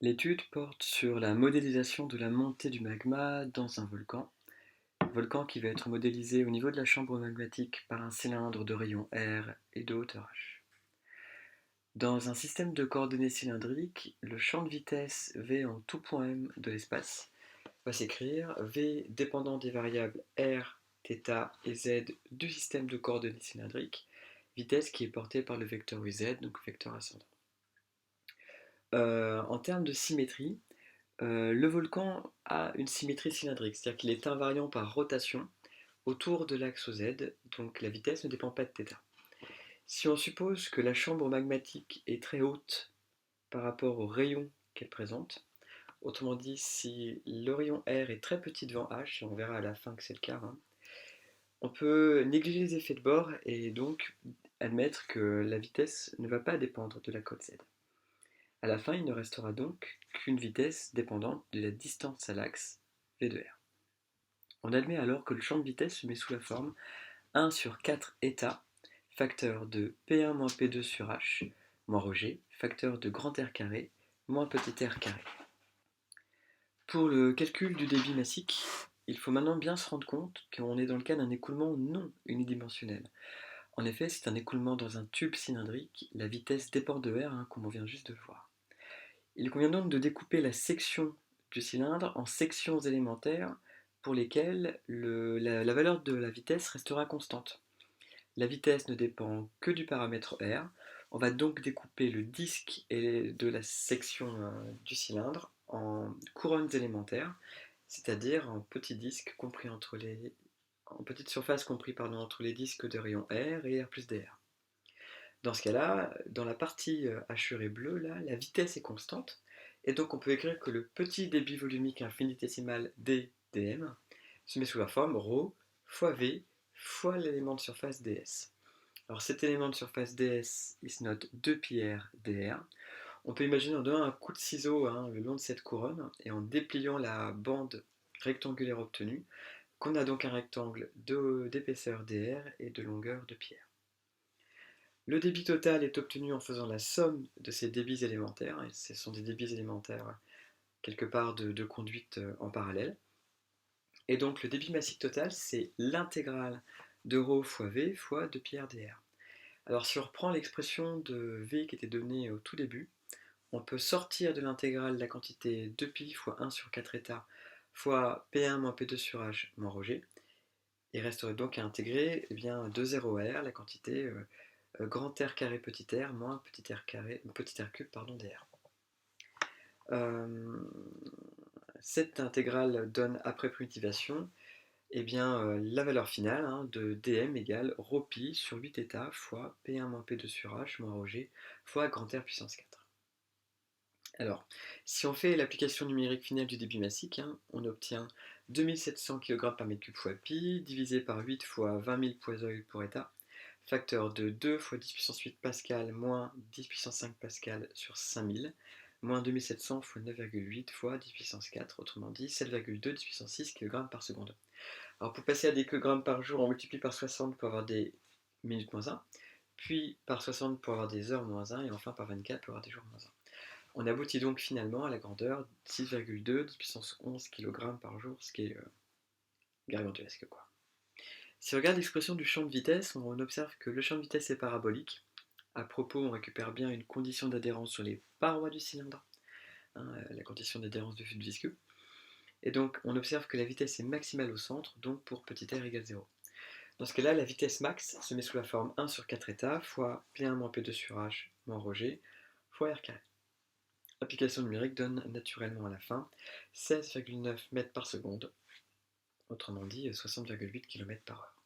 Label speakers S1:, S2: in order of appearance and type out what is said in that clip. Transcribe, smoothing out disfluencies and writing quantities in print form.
S1: L'étude porte sur la modélisation de la montée du magma dans un volcan qui va être modélisé au niveau de la chambre magmatique par un cylindre de rayon R et de hauteur h. Dans un système de coordonnées cylindriques, le champ de vitesse v en tout point m de l'espace va s'écrire v dépendant des variables r, θ et z du système de coordonnées cylindriques, vitesse qui est portée par le vecteur vz, donc vecteur ascendant. En termes de symétrie, le volcan a une symétrie cylindrique, c'est-à-dire qu'il est invariant par rotation autour de l'axe z, donc la vitesse ne dépend pas de θ. Si on suppose que la chambre magmatique est très haute par rapport au rayon qu'elle présente, autrement dit, si le rayon R est très petit devant H, et on verra à la fin que c'est le cas, on peut négliger les effets de bord et donc admettre que la vitesse ne va pas dépendre de la cote Z. À la fin, il ne restera donc qu'une vitesse dépendante de la distance à l'axe, V de R. On admet alors que le champ de vitesse se met sous la forme 1 sur 4 états, facteur de P1 moins P2 sur H, moins ρg, facteur de grand R carré, moins petit r carré. Pour le calcul du débit massique, il faut maintenant bien se rendre compte qu'on est dans le cas d'un écoulement non unidimensionnel. En effet, c'est un écoulement dans un tube cylindrique, la vitesse dépend de R, comme on vient juste de le voir. Il convient donc de découper la section du cylindre en sections élémentaires pour lesquelles la valeur de la vitesse restera constante. La vitesse ne dépend que du paramètre R. On va donc découper le disque de la section du cylindre en couronnes élémentaires, c'est-à-dire en petits disques compris en petites surfaces compris entre les disques de rayon R et R plus dr. Dans ce cas-là, dans la partie hachurée bleue, là, la vitesse est constante, et donc on peut écrire que le petit débit volumique infinitésimal d dm se met sous la forme ρ fois v fois l'élément de surface ds. Alors cet élément de surface ds, il se note 2πr dr. On peut imaginer en donnant un coup de ciseau le long de cette couronne et en dépliant la bande rectangulaire obtenue, qu'on a donc un rectangle d'épaisseur dr et de longueur de πr. Le débit total est obtenu en faisant la somme de ces débits élémentaires, et ce sont des débits élémentaires quelque part de conduite en parallèle. Et donc le débit massique total, c'est l'intégrale de ρ fois v fois 2πr dr. Alors si on reprend l'expression de v qui était donnée au tout début, on peut sortir de l'intégrale la quantité 2π fois 1 sur 4 états fois P1 moins P2 sur H moins ρg. Il resterait donc à intégrer 2 0R, la quantité grand R carré petit r moins petit r cube dr. Cette intégrale donne après primitivation la valeur finale de dm égale ρ sur 8 états fois P1 moins P2 sur H moins ρg fois grand R puissance 4. Alors, si on fait l'application numérique finale du débit massique, on obtient 2700 kg par mètre cube fois pi, divisé par 8 fois 20 000 poisoles pour état, facteur de 2 fois 10 puissance 8 pascal moins 10 puissance 5 pascal sur 5000, moins 2700 fois 9,8 fois 10 puissance 4, autrement dit 7,2 10 puissance 6 kg par seconde. Alors pour passer à des kg par jour, on multiplie par 60 pour avoir des minutes moins 1, puis par 60 pour avoir des heures moins 1, et enfin par 24 pour avoir des jours moins 1. On aboutit donc finalement à la grandeur 6,2 10 puissance 11 kg par jour, ce qui est gargantuesque quoi. Si on regarde l'expression du champ de vitesse, on observe que le champ de vitesse est parabolique. À propos, on récupère bien une condition d'adhérence sur les parois du cylindre, la condition d'adhérence du fluide visqueux. Et donc on observe que la vitesse est maximale au centre, donc pour petit r égale 0. Dans ce cas-là, la vitesse max se met sous la forme 1 sur 4 états fois P1 moins P2 sur H moins ρg fois r carré. L'application numérique donne naturellement à la fin 16,9 mètres par seconde, autrement dit 60,8 km par heure.